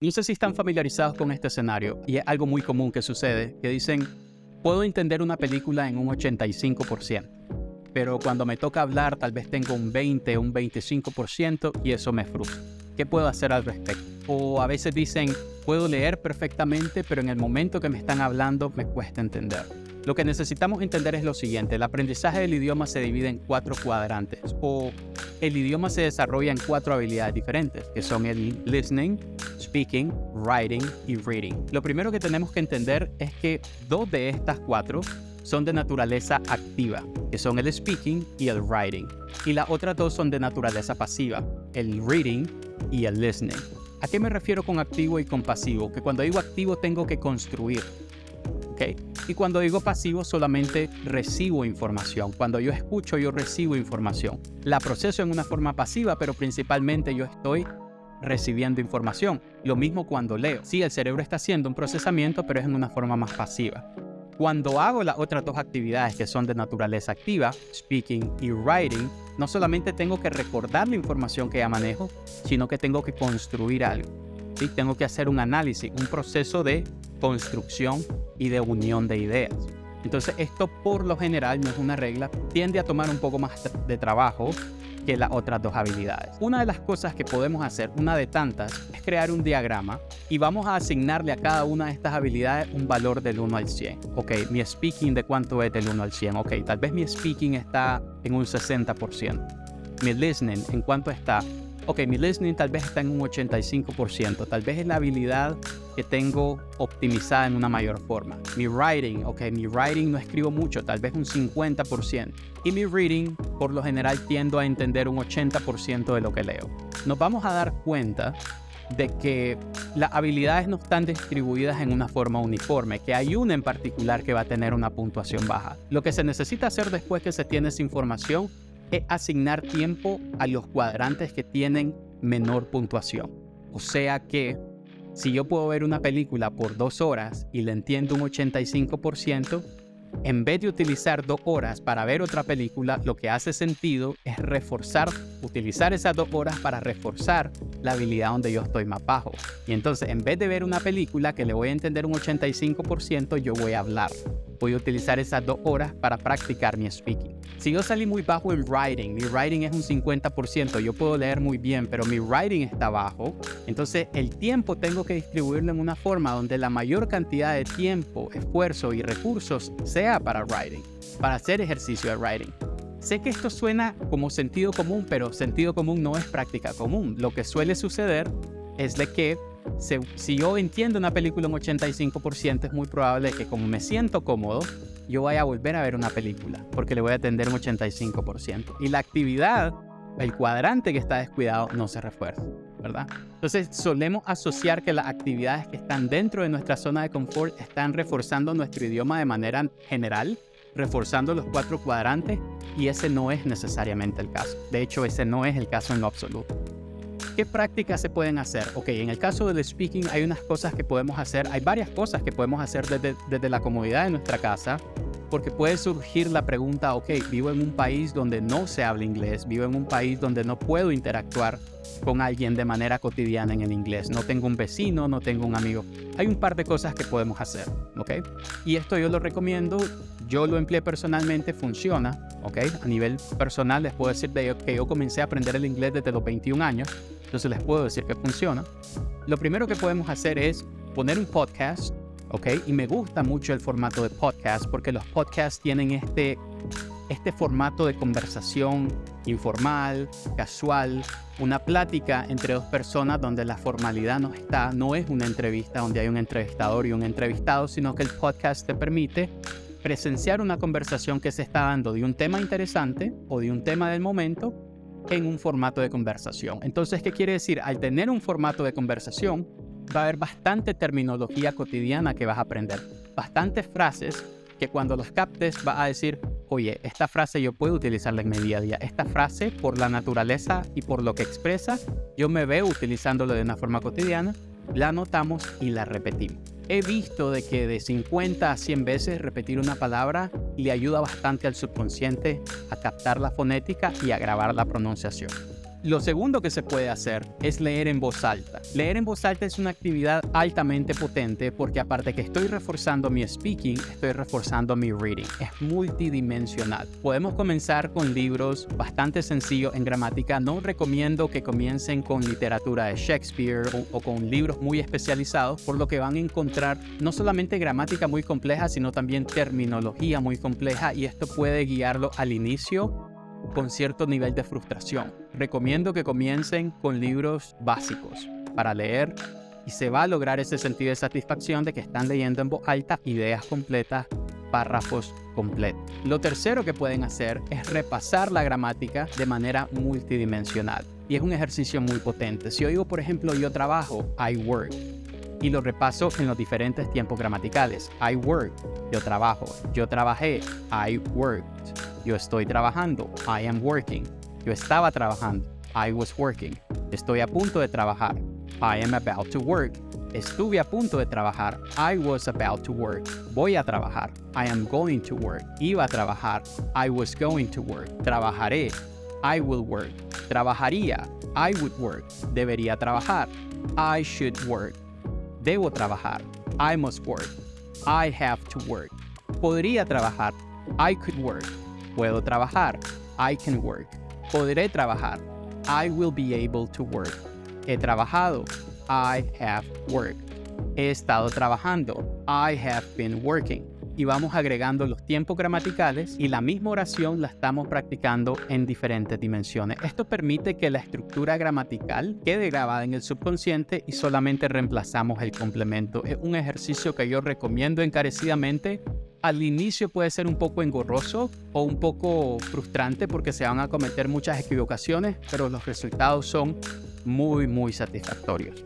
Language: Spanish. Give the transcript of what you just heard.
No sé si están familiarizados con este escenario, y es algo muy común que sucede, que dicen, puedo entender una película en un 85%, pero cuando me toca hablar tal vez tengo un 20 o un 25% y eso me frustra. ¿Qué puedo hacer al respecto? O a veces dicen, puedo leer perfectamente, pero en el momento que me están hablando me cuesta entender. Lo que necesitamos entender es lo siguiente: el aprendizaje del idioma se divide en 4 cuadrantes, o el idioma se desarrolla en 4 habilidades diferentes, que son el listening, speaking, writing y reading. Lo primero que tenemos que entender es que 2 de estas 4 son de naturaleza activa, que son el speaking y el writing. Y las otras 2 son de naturaleza pasiva, el reading y el listening. ¿A qué me refiero con activo y con pasivo? Que cuando digo activo tengo que construir, ¿ok? Y cuando digo pasivo solamente recibo información. Cuando yo escucho, yo recibo información. La proceso en una forma pasiva, pero principalmente yo estoy recibiendo información. Lo mismo cuando leo. Sí, el cerebro está haciendo un procesamiento, pero es en una forma más pasiva. Cuando hago las otras 2 actividades que son de naturaleza activa, speaking y writing, no solamente tengo que recordar la información que ya manejo, sino que tengo que construir algo. ¿Sí? Tengo que hacer un análisis, un proceso de construcción y de unión de ideas. Entonces esto por lo general no es una regla, tiende a tomar un poco más de trabajo que las otras 2 habilidades. Una de las cosas que podemos hacer, una de tantas, es crear un diagrama y vamos a asignarle a cada una de estas habilidades un valor del 1 al 100. Ok, mi speaking, ¿de cuánto es del 1 al 100? Ok, tal vez mi speaking está en un 60%. Mi listening, ¿en cuánto está? Ok, mi listening tal vez está en un 85%. Tal vez es la habilidad que tengo optimizada en una mayor forma. Mi writing, ok, mi writing no escribo mucho, tal vez un 50%. Y mi reading, por lo general, tiendo a entender un 80% de lo que leo. Nos vamos a dar cuenta de que las habilidades no están distribuidas en una forma uniforme, que hay una en particular que va a tener una puntuación baja. Lo que se necesita hacer después que se tiene esa información es asignar tiempo a los cuadrantes que tienen menor puntuación. O sea que si yo puedo ver una película por 2 horas y le entiendo un 85%, en vez de utilizar 2 horas para ver otra película, lo que hace sentido es utilizar esas 2 horas para reforzar la habilidad donde yo estoy más bajo. Y entonces, en vez de ver una película que le voy a entender un 85%, yo voy a hablar. Voy a utilizar esas 2 horas para practicar mi speaking. Si yo salí muy bajo en writing, mi writing es un 50%, yo puedo leer muy bien, pero mi writing está bajo, entonces el tiempo tengo que distribuirlo en una forma donde la mayor cantidad de tiempo, esfuerzo y recursos sea para writing, para hacer ejercicio de writing. Sé que esto suena como sentido común, pero sentido común no es práctica común. Lo que suele suceder es de que si yo entiendo una película en 85%, es muy probable que como me siento cómodo, yo vaya a volver a ver una película, porque le voy a atender un 85%. Y la actividad, el cuadrante que está descuidado, no se refuerza, ¿verdad? Entonces solemos asociar que las actividades que están dentro de nuestra zona de confort están reforzando nuestro idioma de manera general, reforzando los 4 cuadrantes, y ese no es necesariamente el caso. De hecho, ese no es el caso en lo absoluto. ¿Qué prácticas se pueden hacer? Ok, en el caso del speaking hay unas cosas que podemos hacer, hay varias cosas que podemos hacer desde la comodidad de nuestra casa, porque puede surgir la pregunta, ok, vivo en un país donde no se habla inglés, vivo en un país donde no puedo interactuar con alguien de manera cotidiana en el inglés, no tengo un vecino, no tengo un amigo. Hay un par de cosas que podemos hacer, ok, y esto yo lo recomiendo, yo lo empleé personalmente, funciona, ok, a nivel personal les puedo decir que yo comencé a aprender el inglés desde los 21 años, entonces les puedo decir que funciona. Lo primero que podemos hacer es poner un podcast, ok, y me gusta mucho el formato de podcast porque los podcasts tienen este formato de conversación informal, casual, una plática entre 2 personas donde la formalidad no es una entrevista donde hay un entrevistador y un entrevistado, sino que el podcast te permite presenciar una conversación que se está dando de un tema interesante o de un tema del momento en un formato de conversación. Entonces, ¿qué quiere decir? Al tener un formato de conversación, va a haber bastante terminología cotidiana que vas a aprender, bastantes frases que cuando los captes vas a decir, oye, esta frase yo puedo utilizarla en mi día a día. Esta frase, por la naturaleza y por lo que expresa, yo me veo utilizándolo de una forma cotidiana, la anotamos y la repetimos. He visto de que de 50 a 100 veces repetir una palabra le ayuda bastante al subconsciente a captar la fonética y a grabar la pronunciación. Lo segundo que se puede hacer es leer en voz alta. Leer en voz alta es una actividad altamente potente porque aparte que estoy reforzando mi speaking, estoy reforzando mi reading. Es multidimensional. Podemos comenzar con libros bastante sencillos en gramática. No recomiendo que comiencen con literatura de Shakespeare o con libros muy especializados, por lo que van a encontrar no solamente gramática muy compleja, sino también terminología muy compleja, y esto puede guiarlo al inicio con cierto nivel de frustración. Recomiendo que comiencen con libros básicos para leer y se va a lograr ese sentido de satisfacción de que están leyendo en voz alta ideas completas, párrafos completos. Lo tercero que pueden hacer es repasar la gramática de manera multidimensional y es un ejercicio muy potente. Si yo digo, por ejemplo, yo trabajo, I work, y lo repaso en los diferentes tiempos gramaticales. I work, yo trabajo. Yo trabajé, I worked. Yo estoy trabajando, I am working. Yo estaba trabajando, I was working. Estoy a punto de trabajar, I am about to work. Estuve a punto de trabajar, I was about to work. Voy a trabajar, I am going to work. Iba a trabajar, I was going to work. Trabajaré, I will work. Trabajaría, I would work. Debería trabajar, I should work. Debo trabajar, I must work. I have to work. Podría trabajar, I could work. Puedo trabajar, I can work. Podré trabajar, I will be able to work. He trabajado, I have worked. He estado trabajando, I have been working. Y vamos agregando los tiempos gramaticales y la misma oración la estamos practicando en diferentes dimensiones. Esto permite que la estructura gramatical quede grabada en el subconsciente y solamente reemplazamos el complemento. Es un ejercicio que yo recomiendo encarecidamente. Al inicio puede ser un poco engorroso o un poco frustrante porque se van a cometer muchas equivocaciones, pero los resultados son muy satisfactorios.